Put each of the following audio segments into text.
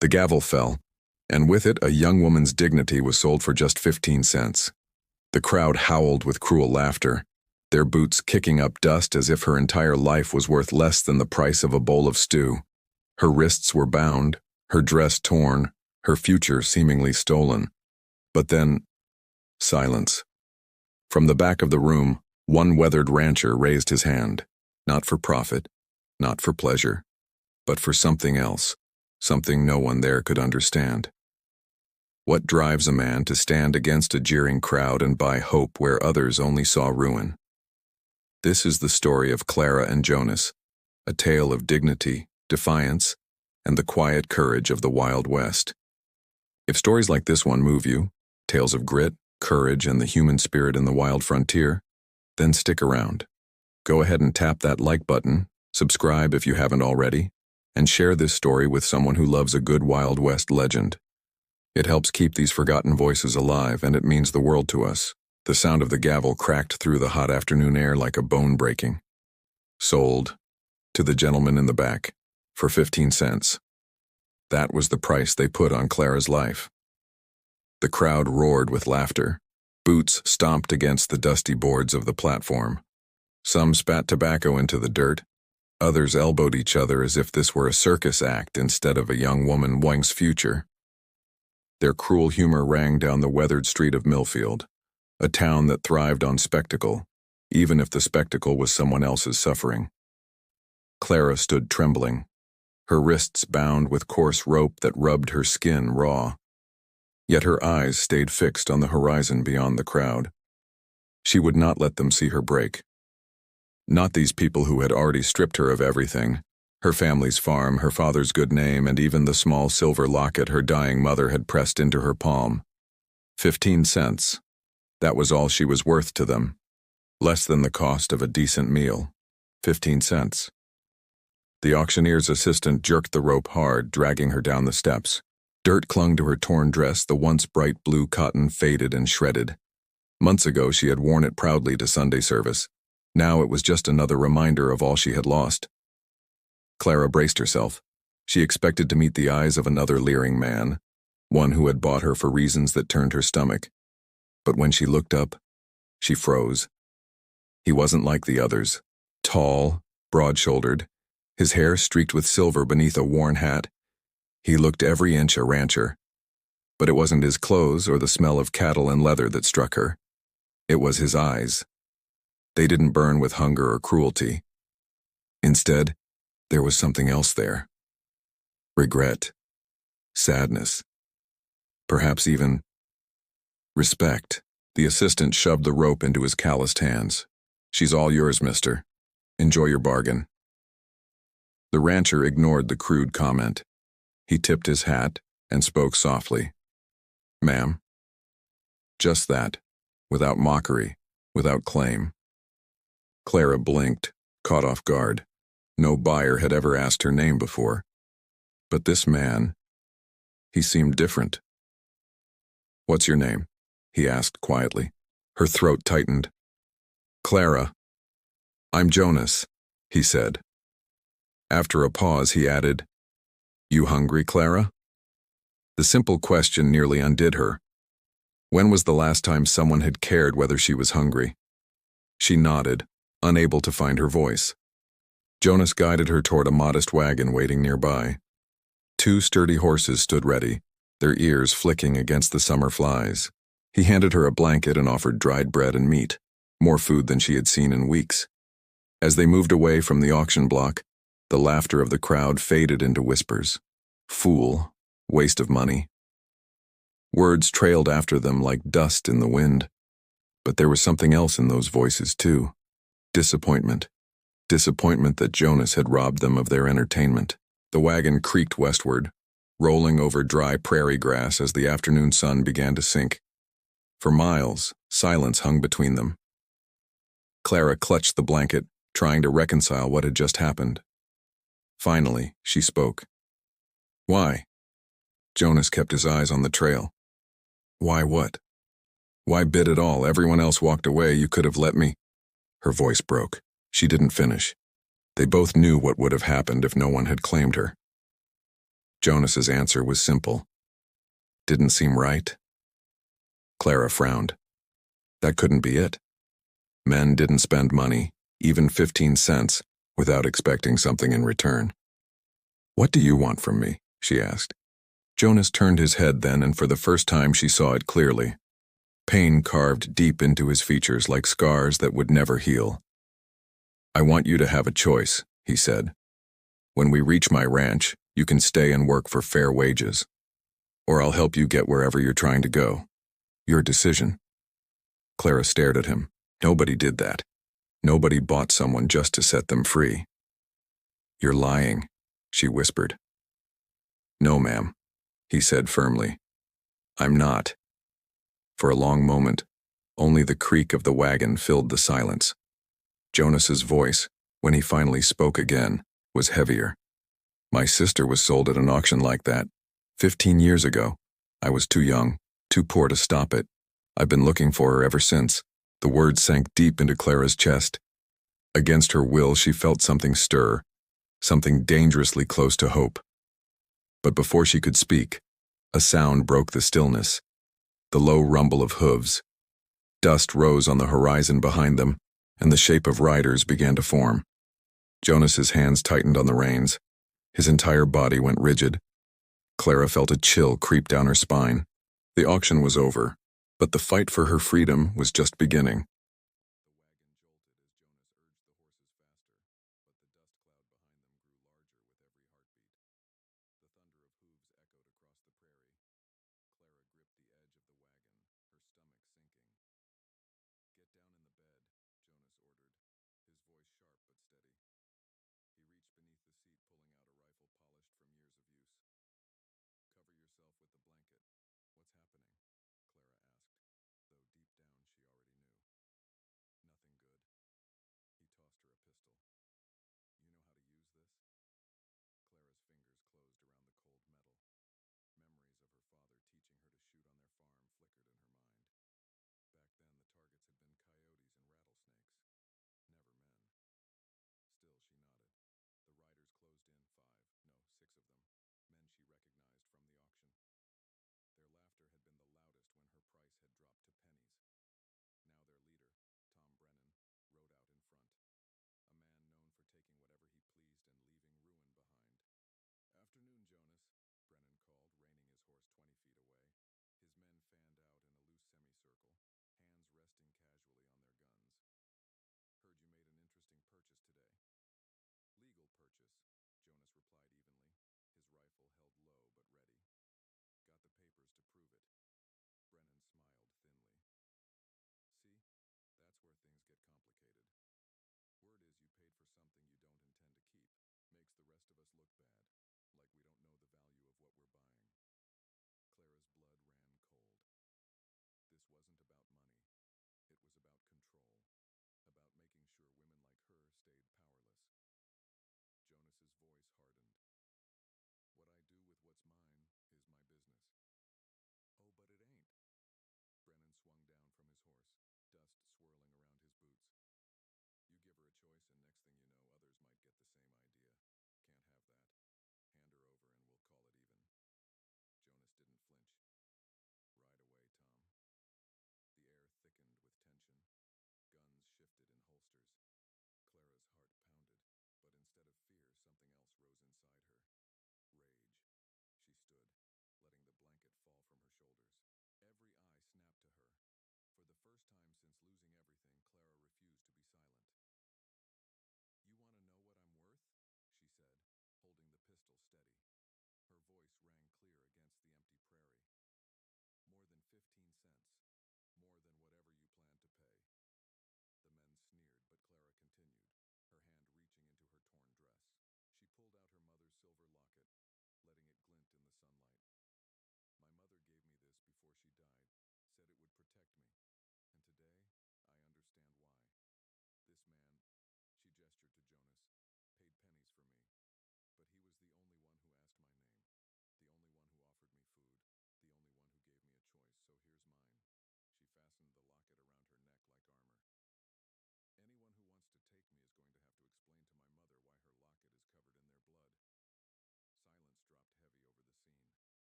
The gavel fell, and with it a young woman's dignity was sold for just 15 cents. The crowd howled with cruel laughter, their boots kicking up dust as if her entire life was worth less than the price of a bowl of stew. Her wrists were bound, her dress torn, her future seemingly stolen. But then, silence. From the back of the room, one weathered rancher raised his hand, not for profit, not for pleasure, but for something else, something no one there could understand. What drives a man to stand against a jeering crowd and buy hope where others only saw ruin? This is the story of Clara and Jonas, a tale of dignity, defiance, and the quiet courage of the Wild West. If stories like this one move you, tales of grit, courage, and the human spirit in the wild frontier, then stick around. Go ahead and tap that like button, subscribe if you haven't already, and share this story with someone who loves a good Wild West legend. It helps keep these forgotten voices alive, and it means the world to us. The sound of the gavel cracked through the hot afternoon air like a bone breaking. Sold, to the gentleman in the back, for 15 cents. That was the price they put on Clara's life. The crowd roared with laughter. Boots stomped against the dusty boards of the platform. Some spat tobacco into the dirt. Others elbowed each other as if this were a circus act instead of a young woman Wang's future. Their cruel humor rang down the weathered street of Millfield, a town that thrived on spectacle, even if the spectacle was someone else's suffering. Clara stood trembling, her wrists bound with coarse rope that rubbed her skin raw. Yet her eyes stayed fixed on the horizon beyond the crowd. She would not let them see her break. Not these people who had already stripped her of everything, her family's farm, her father's good name, and even the small silver locket her dying mother had pressed into her palm. 15 cents. That was all she was worth to them. Less than the cost of a decent meal. 15 cents. The auctioneer's assistant jerked the rope hard, dragging her down the steps. Dirt clung to her torn dress, the once bright blue cotton faded and shredded. Months ago she had worn it proudly to Sunday service. Now it was just another reminder of all she had lost. Clara braced herself. She expected to meet the eyes of another leering man, one who had bought her for reasons that turned her stomach. But when she looked up, she froze. He wasn't like the others. Tall, broad-shouldered, his hair streaked with silver beneath a worn hat. He looked every inch a rancher. But it wasn't his clothes or the smell of cattle and leather that struck her. It was his eyes. They didn't burn with hunger or cruelty. Instead, there was something else there. Regret. Sadness. Perhaps even respect. The assistant shoved the rope into his calloused hands. "She's all yours, mister. Enjoy your bargain." The rancher ignored the crude comment. He tipped his hat and spoke softly. "Ma'am." Just that, without mockery, without claim. Clara blinked, caught off guard. No buyer had ever asked her name before. But this man, he seemed different. "What's your name?" he asked quietly. Her throat tightened. "Clara." "I'm Jonas," he said. After a pause, he added, "You hungry, Clara?" The simple question nearly undid her. When was the last time someone had cared whether she was hungry? She nodded, unable to find her voice. Jonas guided her toward a modest wagon waiting nearby. Two sturdy horses stood ready, their ears flicking against the summer flies. He handed her a blanket and offered dried bread and meat, more food than she had seen in weeks. As they moved away from the auction block, the laughter of the crowd faded into whispers. Fool, waste of money. Words trailed after them like dust in the wind. But there was something else in those voices too. Disappointment. Disappointment that Jonas had robbed them of their entertainment. The wagon creaked westward, rolling over dry prairie grass as the afternoon sun began to sink. For miles, silence hung between them. Clara clutched the blanket, trying to reconcile what had just happened. Finally, she spoke. "Why?" Jonas kept his eyes on the trail. "Why what? Why bid at all? Everyone else walked away. You could have let me." Her voice broke. She didn't finish. They both knew what would have happened if no one had claimed her. Jonas's answer was simple. Didn't seem right? Clara frowned. That couldn't be it. Men didn't spend money, even 15 cents, without expecting something in return. What do you want from me? She asked. Jonas turned his head then, and for the first time she saw it clearly. Pain carved deep into his features like scars that would never heal. I want you to have a choice, he said. When we reach my ranch, you can stay and work for fair wages. Or I'll help you get wherever you're trying to go. Your decision. Clara stared at him. Nobody did that. Nobody bought someone just to set them free. You're lying, she whispered. No, ma'am, he said firmly. I'm not. For a long moment, only the creak of the wagon filled the silence. Jonas's voice, when he finally spoke again, was heavier. My sister was sold at an auction like that, 15 years ago. I was too young, too poor to stop it. I've been looking for her ever since. The words sank deep into Clara's chest. Against her will, she felt something stir, something dangerously close to hope. But before she could speak, a sound broke the stillness. The low rumble of hooves. Dust rose on the horizon behind them, and the shape of riders began to form. Jonas's hands tightened on the reins. His entire body went rigid. Clara felt a chill creep down her spine. The auction was over, but the fight for her freedom was just beginning.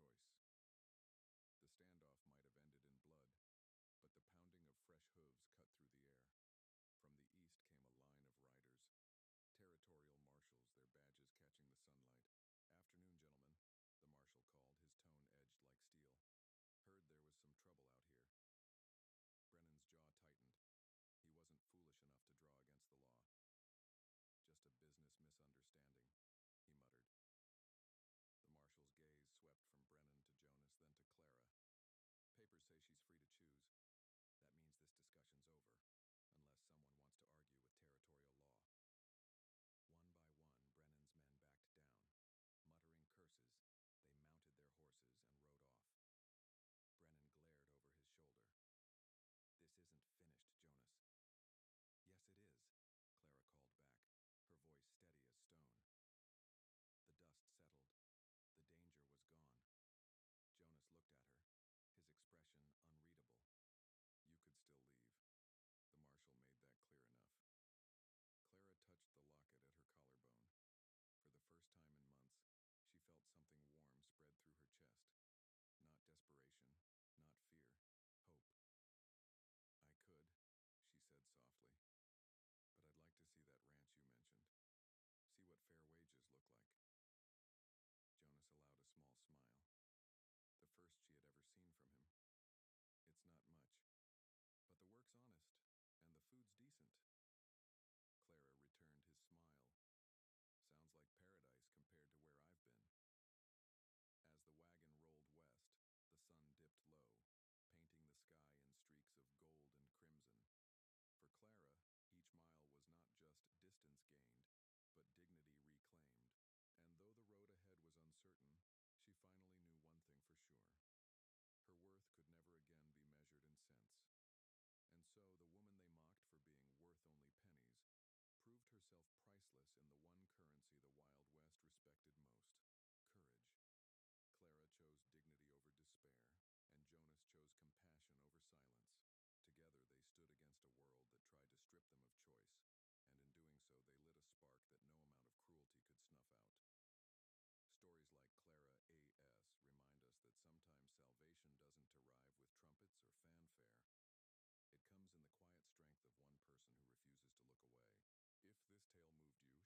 choice. The standoff might have ended in blood, but the pounding of fresh hooves cut through the air. From the east came a line of riders, territorial marshals, their badges catching the sunlight. "Afternoon, gentlemen," the marshal called, his tone edged like steel. "Heard there was some trouble out here." Brennan's jaw tightened. He wasn't foolish enough to draw against the law. "Just a business misunderstanding," he muttered. The marshal's gaze swept from Brennan to Jonas, then to Clara. "Papers say she's free to choose. That means this discussion's over, unless someone wants to argue with territorial law." One by one, Brennan's men backed down. Muttering curses, they mounted their horses and rode off. Brennan glared over his shoulder. "This isn't finished, Jonas." "Yes, it is," Clara called back, her voice steady as stone. The dust settled. The danger was gone. Jonas looked at her, his expression unreadable. "You could still leave." The marshal made that clear enough. Clara touched the locket at her collarbone. For the first time in months, she felt something warm spread through her chest. Not desperation, not fear, hope. "I could," she said softly. "But I'd like to see that ranch you mentioned. See what fair wages look like." Jonas allowed a small smile. The first she had ever seen from him. "It's not much. But the work's honest, and the food's decent." Clara returned his smile. "Sounds like paradise compared to where I've been." As the wagon rolled west, the sun dipped low, painting the sky in streaks of gold and crimson. For Clara, each mile was not just distance gained, but dignity reclaimed. And though the road ahead was uncertain, she finally knew one thing for sure. Her worth could never again be measured in cents. And so the woman they mocked for being worth only pennies proved herself priceless in the one currency the Wild West respected most: courage. Clara chose dignity over despair, and Jonas chose compassion over silence. Together they stood against a world that tried to strip them of choice, and in doing so they lit a spark that no amount of cruelty could snuff out. Stories like Clara A.S. remind us that sometimes salvation doesn't arrive with trumpets or fanfare. It comes in the quiet strength of one person who refuses to look away. If this tale moved you,